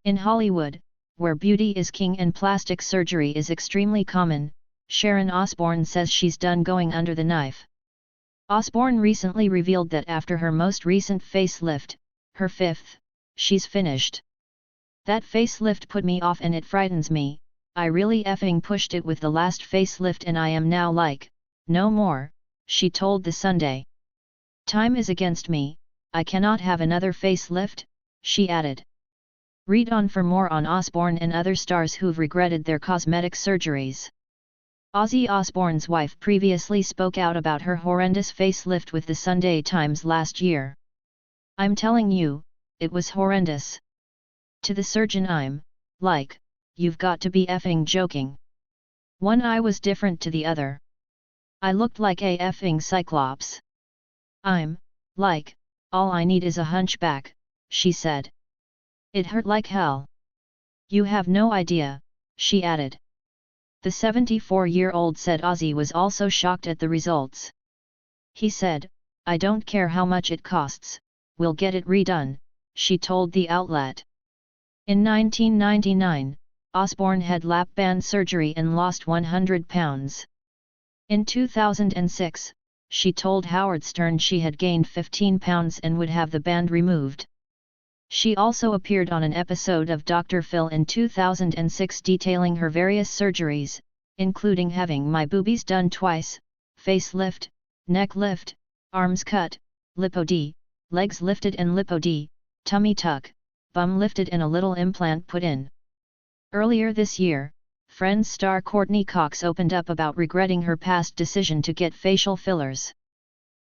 In Hollywood, where beauty is king and plastic surgery is extremely common, Sharon Osbourne says she's done going under the knife. Osbourne recently revealed that after her most recent facelift, her fifth, she's finished. That facelift put me off and it frightens me. I really effing pushed it with the last facelift and I am now like, no more, she told the Sunday. Time is against me, I cannot have another facelift, she added. Read on for more on Osbourne and other stars who've regretted their cosmetic surgeries. Ozzy Osbourne's wife previously spoke out about her horrendous facelift with the Sunday Times last year. I'm telling you, it was horrendous. To the surgeon I'm, like, you've got to be effing joking. One eye was different to the other. I looked like a effing cyclops. I'm, like, all I need is a hunchback, she said. It hurt like hell. You have no idea, she added. The 74-year-old said Ozzy was also shocked at the results. He said, I don't care how much it costs, we'll get it redone, she told the outlet. In 1999, Osbourne had lap band surgery and lost 100 pounds. In 2006, she told Howard Stern she had gained 15 pounds and would have the band removed. She also appeared on an episode of Dr. Phil in 2006 detailing her various surgeries, including having my boobies done twice, facelift, neck lift, arms cut, lipo-D, legs lifted and lipo-D, tummy tuck, bum lifted and a little implant put in. Earlier this year, Friends star Courteney Cox opened up about regretting her past decision to get facial fillers.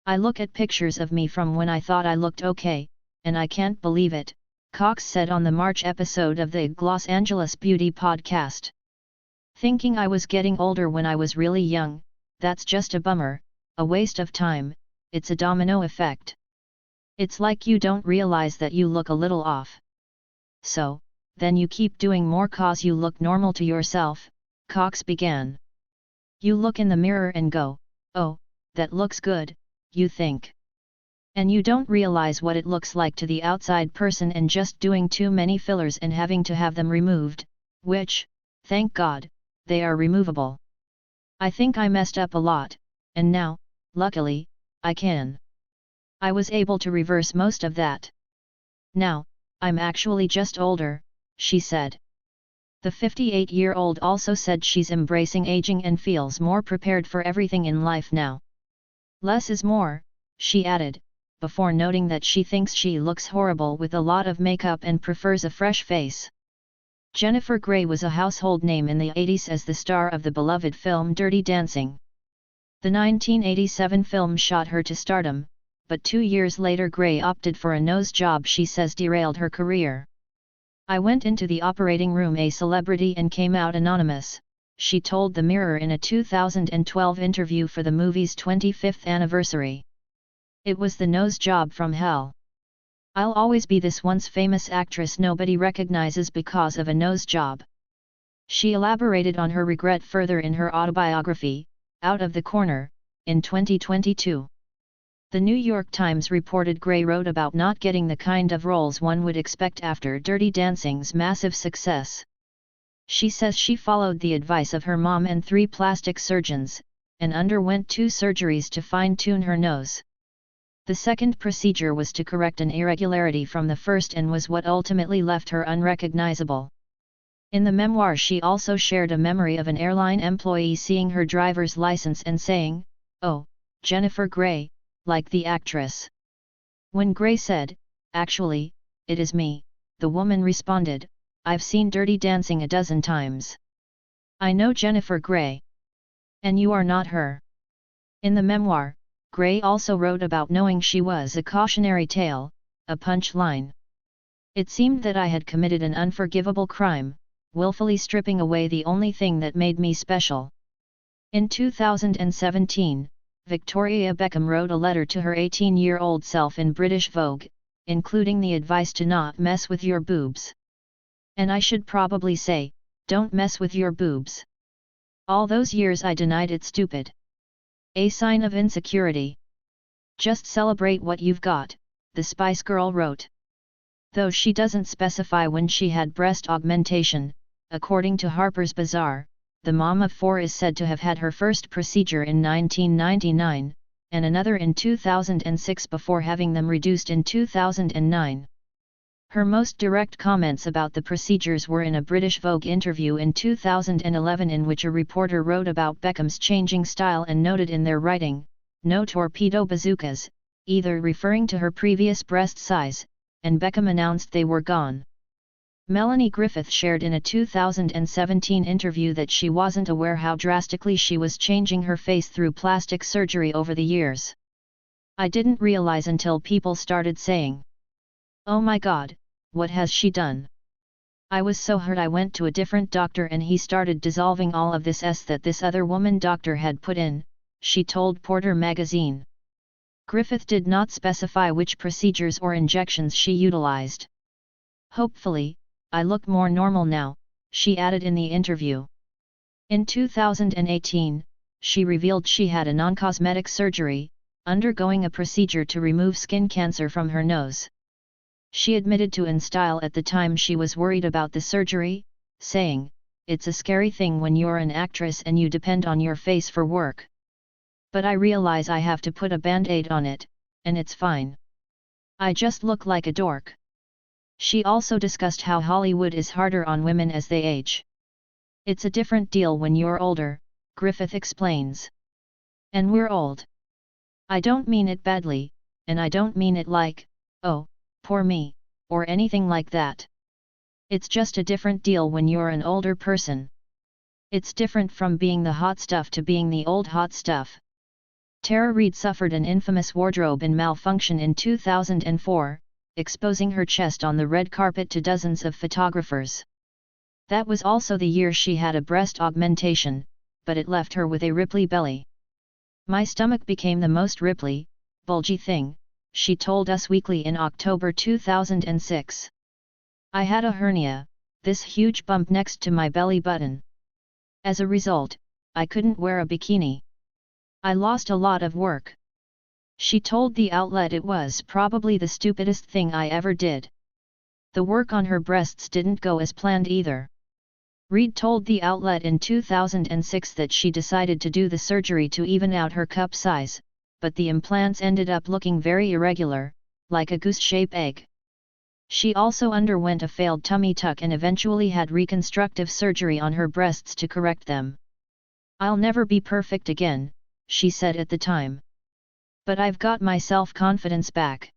I look at pictures of me from when I thought I looked okay, and I can't believe it, Cox said on the March episode of the Los Angeles Beauty podcast. Thinking I was getting older when I was really young, that's just a bummer, a waste of time, it's a domino effect. It's like you don't realize that you look a little off. So, then you keep doing more cause you look normal to yourself, Cox began. You look in the mirror and go, oh, that looks good, you think. And you don't realize what it looks like to the outside person and just doing too many fillers and having to have them removed, which, thank God, they are removable. I think I messed up a lot, and now, luckily, I can. I was able to reverse most of that. Now, I'm actually just older, she said. The 58-year-old also said she's embracing aging and feels more prepared for everything in life now. Less is more, she added, before noting that she thinks she looks horrible with a lot of makeup and prefers a fresh face. Jennifer Grey was a household name in the 80s as the star of the beloved film Dirty Dancing. The 1987 film shot her to stardom, but 2 years later Grey opted for a nose job she says derailed her career. I went into the operating room a celebrity and came out anonymous, she told the Mirror in a 2012 interview for the movie's 25th anniversary. It was the nose job from hell. I'll always be this once famous actress nobody recognizes because of a nose job. She elaborated on her regret further in her autobiography, Out of the Corner, in 2022. The New York Times reported Grey wrote about not getting the kind of roles one would expect after Dirty Dancing's massive success. She says she followed the advice of her mom and 3 plastic surgeons, and underwent 2 surgeries to fine-tune her nose. The second procedure was to correct an irregularity from the first and was what ultimately left her unrecognizable. In the memoir she also shared a memory of an airline employee seeing her driver's license and saying, "Oh, Jennifer Grey, like the actress." When Grey said, "Actually, it is me," the woman responded, "I've seen Dirty Dancing a dozen times. I know Jennifer Grey. And you are not her." In the memoir, Grey also wrote about knowing she was a cautionary tale, a punchline. "It seemed that I had committed an unforgivable crime, willfully stripping away the only thing that made me special." In 2017, Victoria Beckham wrote a letter to her 18-year-old self in British Vogue, including the advice to not mess with your boobs. And I should probably say, don't mess with your boobs. All those years I denied it stupid. A sign of insecurity. Just celebrate what you've got, the Spice Girl wrote. Though she doesn't specify when she had breast augmentation, according to Harper's Bazaar, the mom of 4 is said to have had her first procedure in 1999, and another in 2006 before having them reduced in 2009. Her most direct comments about the procedures were in a British Vogue interview in 2011 in which a reporter wrote about Beckham's changing style and noted in their writing, "No torpedo bazookas," either referring to her previous breast size, and Beckham announced they were gone. Melanie Griffith shared in a 2017 interview that she wasn't aware how drastically she was changing her face through plastic surgery over the years. "I didn't realize until people started saying, 'Oh my God, what has she done?' I was so hurt I went to a different doctor and he started dissolving all of this that this other woman doctor had put in," she told Porter magazine. Griffith did not specify which procedures or injections she utilized. "Hopefully, I look more normal now," she added in the interview. In 2018, she revealed she had a non-cosmetic surgery, undergoing a procedure to remove skin cancer from her nose. She admitted to InStyle at the time she was worried about the surgery, saying, "It's a scary thing when you're an actress and you depend on your face for work. But I realize I have to put a band-aid on it, and it's fine. I just look like a dork." She also discussed how Hollywood is harder on women as they age. "It's a different deal when you're older," Griffith explains. "And we're old. I don't mean it badly, and I don't mean it like, 'Oh, poor me,' or anything like that. It's just a different deal when you're an older person. It's different from being the hot stuff to being the old hot stuff." Tara Reid suffered an infamous wardrobe malfunction in 2004, exposing her chest on the red carpet to dozens of photographers. That was also the year she had a breast augmentation, but it left her with a ripply belly. "My stomach became the most ripply, bulgy thing," she told Us Weekly in October 2006. "I had a hernia, this huge bump next to my belly button. As a result, I couldn't wear a bikini. I lost a lot of work." She told the outlet it was probably the stupidest thing I ever did. The work on her breasts didn't go as planned either. Reid told the outlet in 2006 that she decided to do the surgery to even out her cup size, but the implants ended up looking very irregular, like a goose-shaped egg. She also underwent a failed tummy tuck and eventually had reconstructive surgery on her breasts to correct them. "I'll never be perfect again," she said at the time. "But I've got my self-confidence back."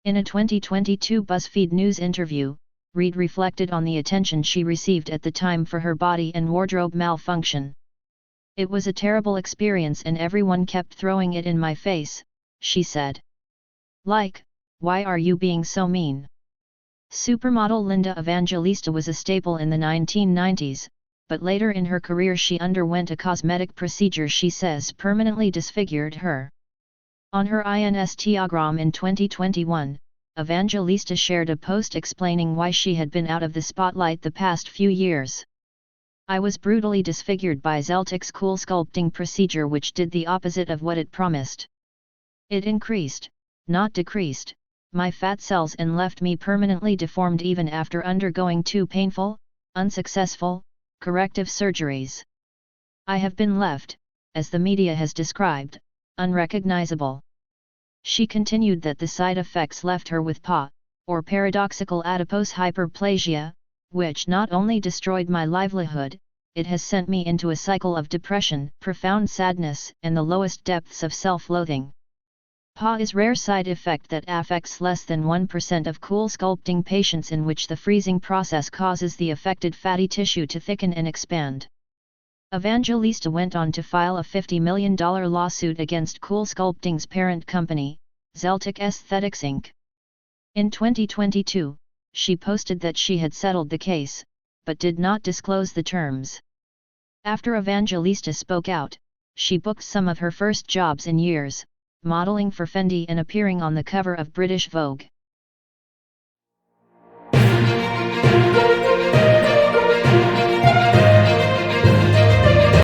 In a 2022 BuzzFeed News interview, Reid reflected on the attention she received at the time for her body and wardrobe malfunction. "It was a terrible experience and everyone kept throwing it in my face," she said. "Like, why are you being so mean?" Supermodel Linda Evangelista was a staple in the 1990s, but later in her career she underwent a cosmetic procedure she says permanently disfigured her. On her Instagram in 2021, Evangelista shared a post explaining why she had been out of the spotlight the past few years. "I was brutally disfigured by Zeltiq's cool sculpting procedure which did the opposite of what it promised. It increased, not decreased, my fat cells and left me permanently deformed even after undergoing 2 painful, unsuccessful, corrective surgeries. I have been left, as the media has described, unrecognizable." She continued that the side effects left her with PA, or paradoxical adipose hyperplasia, which not only destroyed my livelihood, it has sent me into a cycle of depression, profound sadness, and the lowest depths of self-loathing. PA is rare side effect that affects less than 1% of cool sculpting patients in which the freezing process causes the affected fatty tissue to thicken and expand. Evangelista went on to file a $50 million lawsuit against Cool Sculpting's parent company, Zeltiq Aesthetics Inc. In 2022, she posted that she had settled the case, but did not disclose the terms. After Evangelista spoke out, she booked some of her first jobs in years, modeling for Fendi and appearing on the cover of British Vogue.